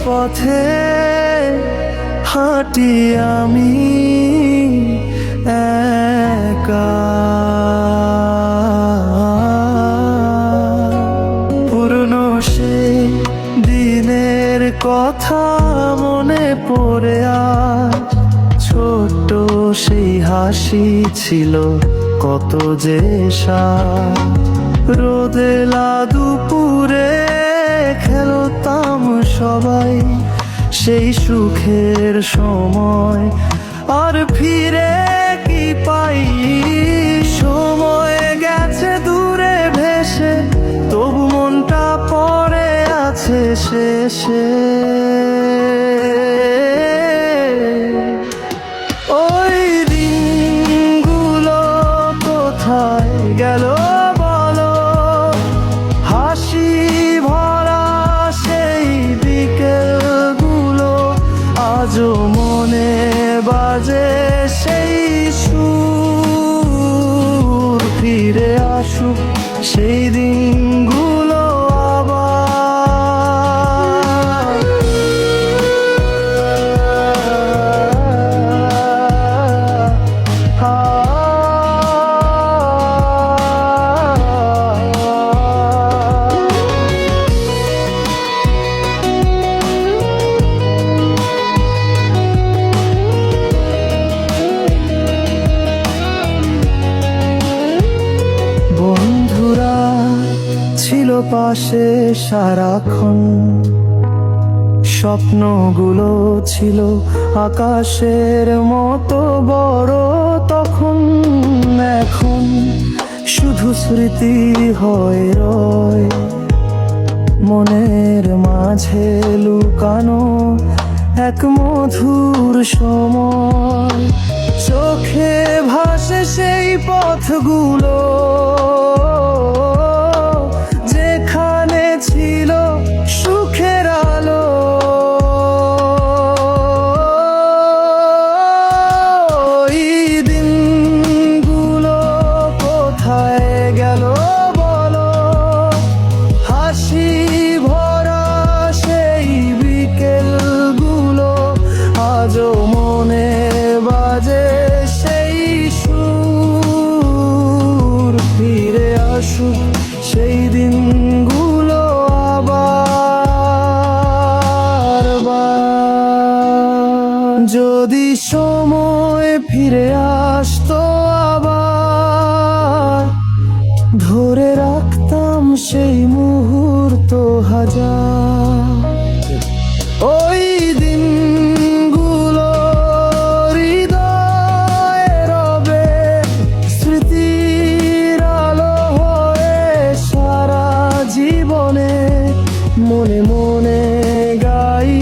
পথে হাঁটি আমি একা, পুরনো সেই দিনের কথা মনে পড়ে আর ছোট্ট সেই হাসি ছিল কত যে রোদেলা দুপুরে খেলতাম সবাই সেই সুখের সময় আর ফিরে কি পাই। সময় গেছে দূরে ভেসে তবু মনটা পড়ে আছে শেষে। ওই দিনগুলো কোথায় গেল বলো, হাসি ভরা সেই বিকেলগুলো আজও মনে বাজে সেই সুর। ফিরে আসুক সেই দিনগুলো আবার। বন্ধুরা ছিল পাশে সারাক্ষণ, স্বপ্নগুলো ছিল আকাশের মতো বড় তখন। এখন শুধু স্মৃতি হয়ে রয় মনের মাঝে লুকানো এক মধুর সময়। চোখে ভাসে সেই পথগুলো যেখানে ছিল সুখের আলো। ওই দিনগুলো কোথায় গেল বলো, হাসি ভরা সেই বিকেলগুলো আজও মনে বাজে সেই সুর। ফিরে আসুক সেই দিনগুলো আবার। যদি সময় ফিরে আসতো আবার, ধরে রাখতাম সেই মুহূর্ত হাজার। ওই দিনগুলো হৃদয়ে রবে স্মৃতির আলো হয়ে সারা জীবনে। মনে মনে গাই